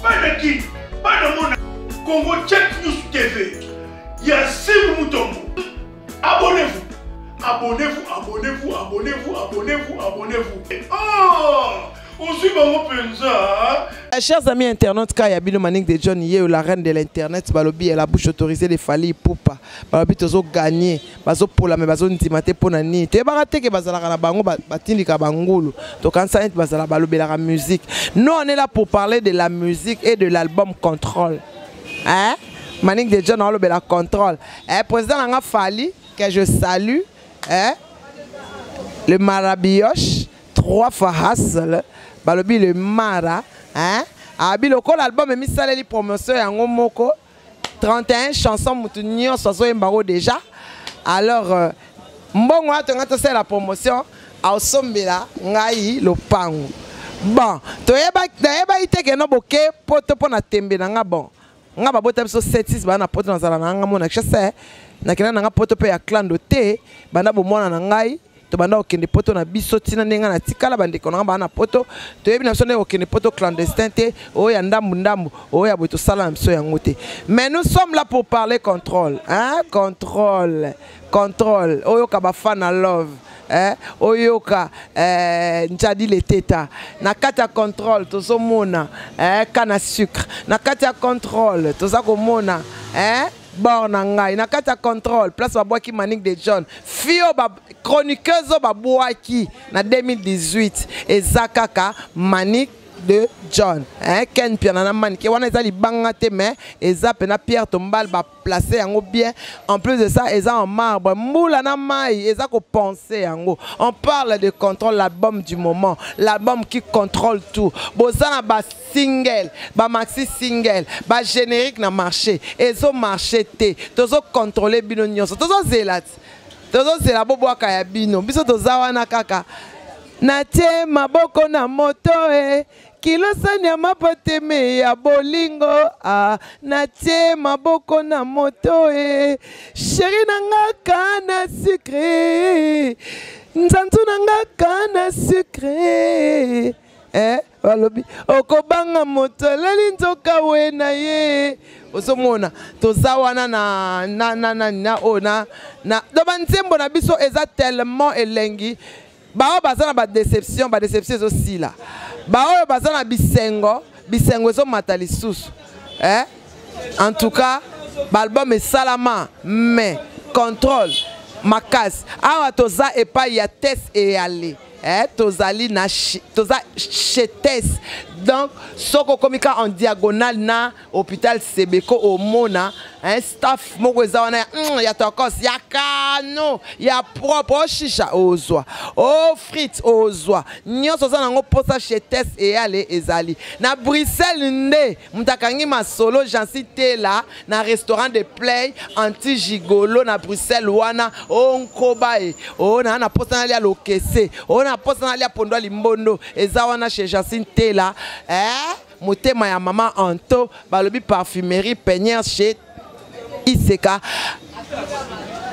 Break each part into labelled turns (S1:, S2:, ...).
S1: Banaki, Banamona, Congo Check News TV. Yassim Moutombo. Abonnez-vous. Abonnez-vous, abonnez-vous, abonnez-vous, abonnez-vous, abonnez-vous. Oh!
S2: Chers amis internautes, quand Yabino Manik de John Yé, la reine de l'internet, Balobi et la bouche autorisée les Fali Poupa. Balobi tozo gagné, bazo pour la bazo intimate pour nani. Tu es baraté que bazala na bango batindi ka bangulu. To quand ça bazala balobi la musique. Nous on est là pour parler de la musique et de l'album Contrôle. Hein? Manik de John on la Contrôle. Président Nanga Fali que je salue, hein? Le Marabioche 3 fois Hassel. Balobi le Mara, hein? Abi le col album et mis salé promotion en moko 31 chansons moutounio soso embaro déjà. Alors mbongo atenga c'est la promotion au sombela ngai lo pango. Bon, toyeba ite ke no boke poto pona tembe na bon. Nga ba bota biso 76 ba na poto na zala na nga mona chese na kina na poto pe ya clan do te bana bo mona na ngai. Banda okende poto na biso tina nenga na tikala bandeko na bana poto to yebi na so ne okende poto clandestin te o ya ndambu o ya boto sala mso ya ngote. Mais nous sommes là pour parler contrôle, hein? Contrôle oyoka bafana love, hein? Oyoka njadi le teta na kata contrôle tozo mona kana sucre na kata contrôle toza ko mona, hein? Bornangai na kata contrôle place babwaki Manik de John fio ba chroniqueuse babwaki na 2018 ezakaka Manik de John, hein? Ken piana na manike wana ezali bangate mais eza pena Pierre Tombal ba placer yango bien. En plus de ça eza en marbre moula na mai eza ko penser yango. On parle de contrôle, l'album du moment, l'album qui contrôle tout. Bozana ba single, ba maxi single, ba générique na marché, ezo marché te, tozo contrôler bino nyonso, tozo zelat. Tozo zela bobwaka ya bino, biso tozawa na kaka. Natie maboko na moto kilo sanya mapateme ya bolingo natie maboko na moto chéri nanga kana sucré nzanzu nanga kana sucré balobi okobanga moto leli nzoka we na ye osomona tozawana na ona na doba nzembo na biso eza tellement elengi. Bao bazana ba déception aussi là. Bao bazana bisengo ezo matali susu. En tout cas, l'album est salama mais contrôle makas. Awa toza et pas ya test et aller. Tozali na toza chetes. Donc soko komika en diagonale na hôpital Sebeko au Mona, un staff moko zawana ya tokos ya kano ya propre chicha ozwa o frites ozwa nyonso za nango posa chetes et aller ezali na Bruxelles nde mutakangi masolo jansi te là na restaurant de play anti gigolo na Bruxelles wana onkoba o na posa na lia lokese o na posa na lia pondo limbondo ezawana chez jansi te là. Motema ya maman Anto balobi parfumerie peigneur chez Iseka.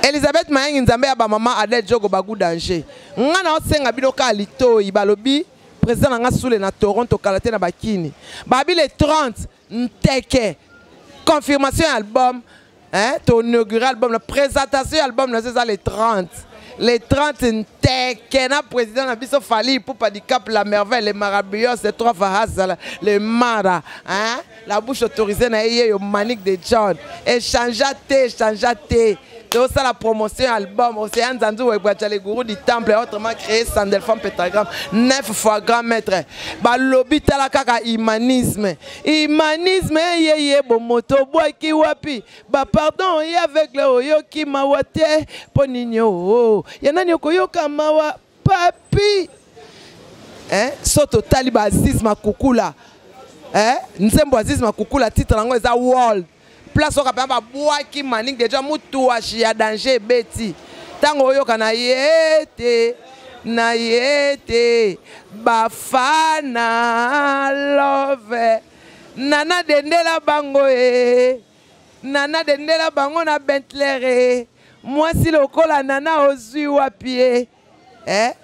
S2: Elisabeth Mayengi nzambe ya ba maman Adel Jogo bagu danger. Ngana osenga biloka lito ibalobi président nga soule na Toronto kalate na bakini. Babi le 30 nteke confirmation album, hein, ton inaugural album, la présentation album c'est ça les 30. Les 30 Ntekena, président Nabiso Fali, Poupa di Cap, la merveille, les marabillos, les 3 Fahaz, les Mara, hein? La bouche autorisée, na Manik de John. Échangeate. Tout ça, la promotion album, Océan Zanzou, les gourous du temple, autrement créé Sandelfam Pentagram, 9 fois grand maître. Bah, lobby talakaka humanisme. Humanisme, bomoto, boy ki wapi. Bah, pardon, y avec le oyo ki mawate, poninyo. Yanani okoyoka mawa, papi. Hein? Soto taliba Aziz Makukula. Hein? Nzembo Aziz Makukula, titre lango eza world. Place au capable bois qui Manik déjà moutou a danger beti. Tango yoka na yete bafana love nana dendela bango nana dendela bango na Bentley moi si lokola nana ozui wapi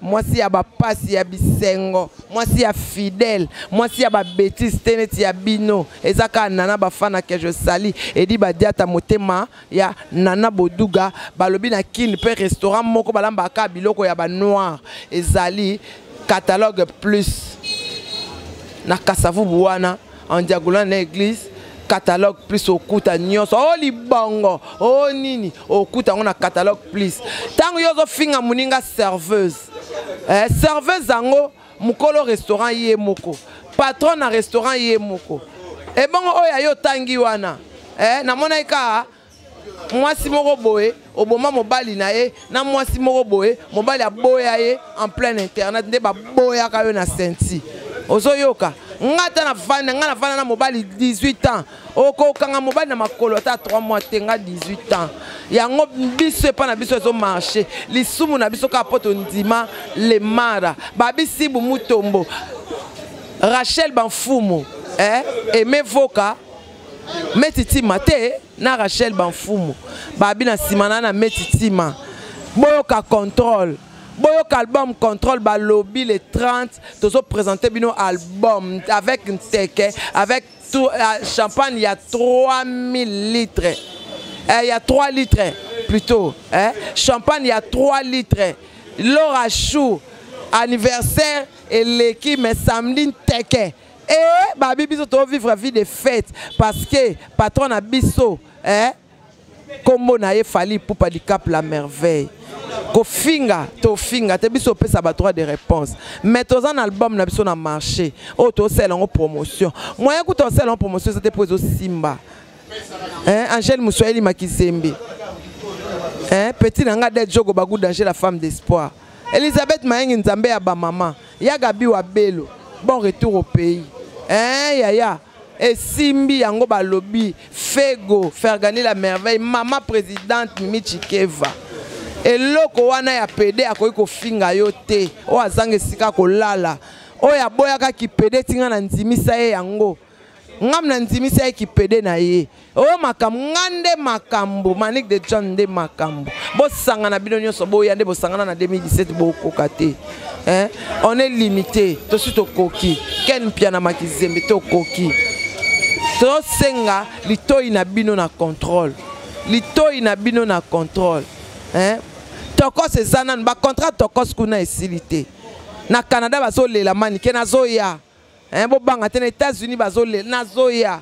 S2: mwasi ya bapasi ya bisengo, mwasi ya fidèle, mwasi ya ba bêtise teneti ya bino ezaka nana bafana que je sali edi badiata motema ya Nana Boduga balobi na kin pe restaurant moko balamba ka biloko ya ba noir ezali catalogue plus na Kasavu Buana en diagonale na église catalogue plus okuta nyonso o libongo o nini okuta ngona catalogue plus tango yozo finga muninga serveuse serveuse ango mukolo restaurant ye moko patron na restaurant ye moko e bongo oya yo tangi wana na mona ika mwasi moko boye oboma mobali na ye na mwasi moko boye mobali aboya ye en plein internet nde ba boya ka yo na senti ozo yoka ngata na vana na mobali 18 ans oko kanga mobali na makolo ta 3 mois tenga 18 ans yango biso pa na biso zo marché lisumu na biso ka poto ndima le mara babisi bu mutombo Rachel Banfumu Aimé Voka Metitima te na Rachel Banfumu babi na simana na Metitima boyoka contrôle boyoka album contrôle ba lobby le 30 tozo présenter bino album avec une teke avec tout champagne il y a 3000 litres il y a 3 litres plutôt champagne il y a 3 litres Laura Chou anniversaire et l'équipe mais samedi teke et babi biso to vivre vie de fête parce que patron na biso kombo na ye fali poupa di cap la merveille ko finga to finga te biso pesa ba droit de réponse mais tous un album na biso na marché o to sel en promotion moyen ku to sel en promotion c'était pour zo Simba Angèle Moussoeli Makizembe petit nanga de jogo bagou danger la femme d'espoir Elisabeth Mayengi Nzambe ya ba maman Yagabi wa Belo bon retour au pays yaya et Simbi yango balobi Fego faire gagner la merveille maman présidente Mimi Chikeva et loko wana ya pede akoki ko finga yo te o azange sika ko lala o ya boya ka ki pede tinga na nzimisa ye yango ngam na nzimisa ye ki pede na ye o makam ngande makambo Manique de John de makambo bo sanga na bino nyonso bo yande bo sanga na 2017 bo kokate on est limité to suto koki ken piana Makizembe to koki to senga litoi na bino na contrôle litoi na bino na contrôle tokos ezana ba contrat tokos kuna esilité na Canada bazolela manike nazoya bo banga te na États-Unis bazolela nazoya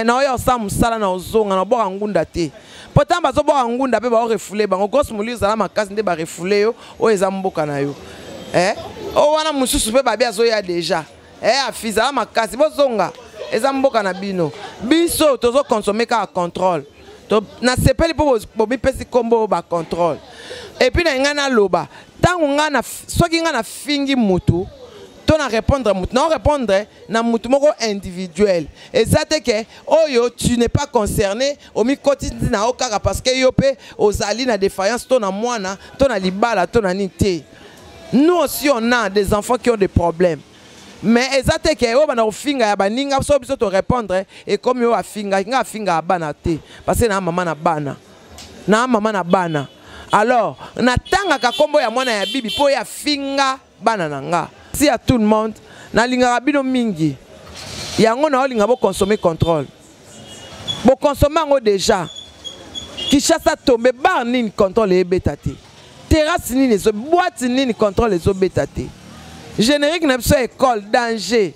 S2: na oyo sa musala na ozonga na boka ngunda te pourtant bazoboka ngunda pe ba refoulé bango gos muliza la makasi nde ba refoulé yo o eza mboka na yo o wana mususu pe babi azoya déjà afiza la makasi bozonga eza mboka na bino biso tozo consommer ka contrôle na sepeli po bobi pesi kombo ba contrôle et puis na ngana loba tangu ngana soki ngana fingi mutu to na répondre mutu na répondre na mutu moko individuel ezate ke oyo tu n'es pas concerné omi koti na okaka parce que yo pe ozali na défaillance to na mwana to na libala to na nité nous aussi on a des enfants qui ont des problèmes mais ezate ke o bana ofinga ya baninga so biso to répondre et comme yo afinga nga afinga bana te parce que na mama na bana alors na tanga ka kombo ya mwana ya bibi po ya finga bana nanga si à tout le monde na linga bino mingi yango na olinga bo consommer contrôle bo consommer ngo déjà Kishasa tombe bar nini contrôle e betate terrasse nini so boîte nini contrôle les betate générique na biso école danger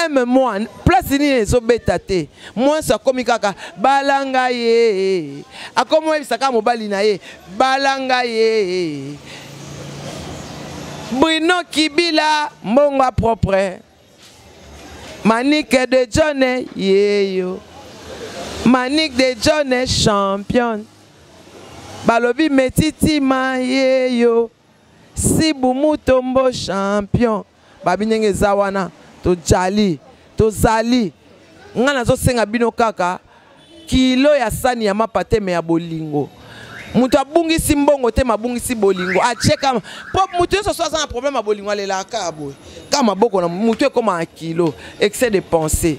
S2: aime-moi place ni les betate moi ça comme kaka balanga ye akomo ebisaka mobali na ye balanga ye Bruno Kibila mbongo propre Manique de John yeyo Manique de John champion balobi Metitima yeyo Sibu Mutombo champion babi ndenge zawana to jali to zali ngana zo senga bino kaka kilo ya sani ya mapate me ya bolingo mutu abungisi mbongo te mabungisi bolingo acheka po mutu so so na problème ya bolingo alela kabo kama boko na mutu ekoma kilo excès de pensée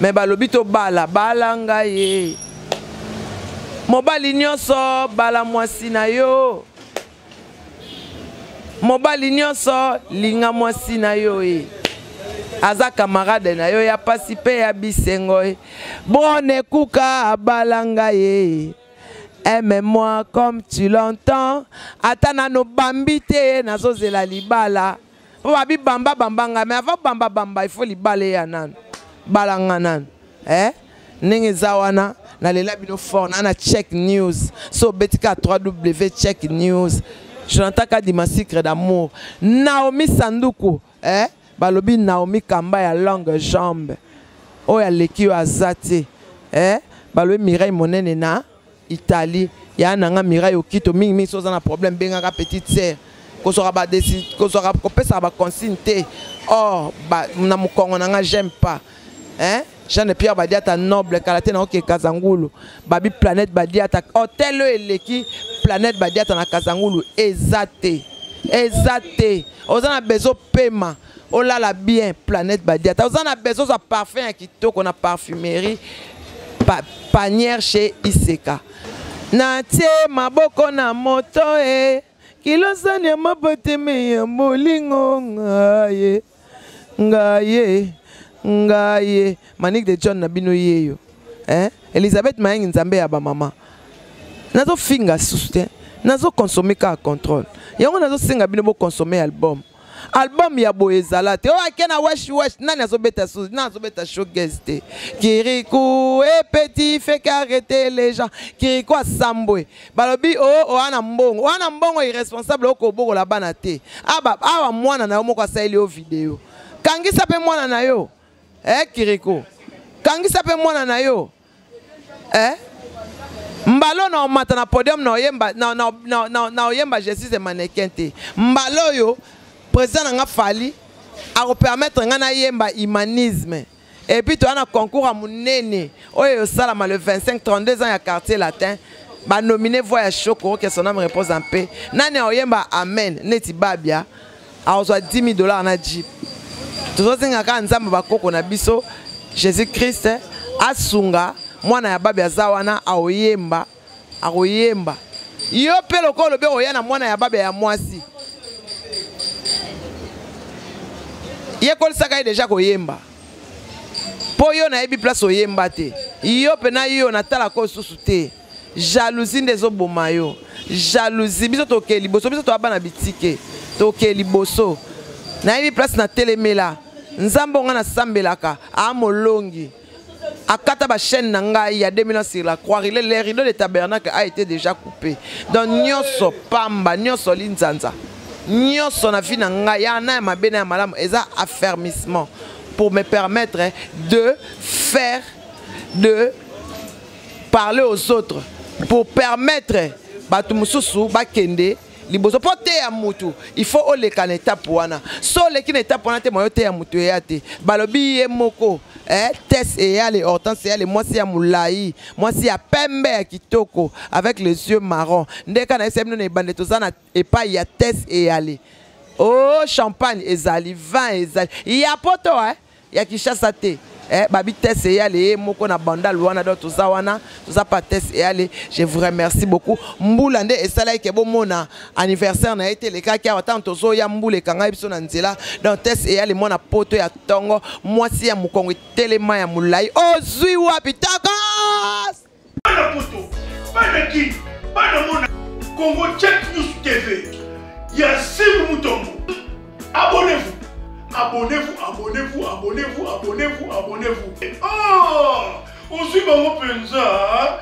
S2: mais balobi to balanga ye mobali nyonso bala mwasi na yo mobali nyonso linga mwasi na yo e aza camarade na yo ya pasi pe ya bisengo e Brone kuka abalanga ye aime-moi comme tu l'entends atana no bambite nazozela libala po babi bamba bambanga mais avant bamba bamba il faut libala ya nan balanga nan ndenge zawana na lela bino fort na check news so betika 3W check news Jonathan Kadima secret d'amour Naomi Sanduku balobi Naomi Kamba ya longue jambe oya leki yo azate balobi Mireille Monene na Italie ya nanga Mireille okito mingi mingi soza na problème bengaka petite sœur ko sera ba décide ko sera kopesa ba consigne te oh ba na mukongo nanga j'aime pas Jean Pierre Badiata noble kalate na oke Kazangulu babi planète Badiata hôtel eleki planète Badiata na Kazangulu ezate ozana bezo pema olala bien planète Badiata ozana bezo za parfum ya kitoko na parfumerie panière chez Iseka na tie maboko na moto kilosani ya maboteme ya molingo ngaye Manique de John na bino yeyo Elisabeth Mayengi nzambe ya ba mama nazo finga soutien nazo consommer ka contrôle yango nazo singa bino bo consommer album ya boezalate o akena wesh nani azobeta sous nani azobeta showcase te Kirikou et petit fait qu'arrêter les gens Kirikou asambwe balobi ana mbongo irresponsable okoboko la bana te aba mwana na yo moko asaeli o video kangisa pe mwana na yo Kirikou kangisa pe mwana na yo mbalo na omata na podium na oyemba Jesus et mannequin te mbalo yo président nga fali a permettre nga na yemba humanisme et puis tu as un concours à munene oyo salama le 25-32 ans ya quartier latin ba nominé voyage Choko que son âme repose en paix nani oyemba amen neti babia a ozwa $10,000 na jeep tozozinga ka nzamba bakoko na biso Jésus Christ asunga mwana ya babi azawana aoyemba yo pe lokolo be oyana mwana ya babi ya mwasi ye kolisaka déjà koyemba po yo na yebi place oyemba te yo pe na yo na tala ko susu te jalousie ndezo boma yo jalousie biso toke liboso biso to abana bitike toke liboso na yebi place na telemela nzambo nga na sambelaka amolongi akata ba chaîne na ngai il y a 2 millions sur la croix les rideaux de tabernacle a été déjà coupé donc nyoso pamba nyoso linzanza nyoso na vie na ngai ya na mabe na malamu eza affermissement pour me permettre de parler aux autres pour permettre batu mususu bakende liboso pote ya mutu il faut oleka na étape wana so leki na étape wana te moyo te ya mutu ya te balobi ye moko Tess et yale Hortense et yale mwasi ya mulai mwasi ya pembe ya kitoko avec les yeux marrons ndeka na SM na bande tozana epa ya Tess et yale oh champagne ezali vin ezali ya poto ya Kishasa te babi Tess et yale moko na banda luana do tozawana toza pa Tess et yale je vous remercie beaucoup mbula nde esala ke bomona anniversaire na été le cas qui a tant tozo ya mbule kanga biso na nzela donc Tess et yale mona poto ya tongo mwasi ya mukongo telema ya mulai ozui wapi takas
S1: bana poto bana ki bana mona Congo Check News TV ya simu mutombo abonnez-vous. Abonnez-vous. Oh, on suit mon penza.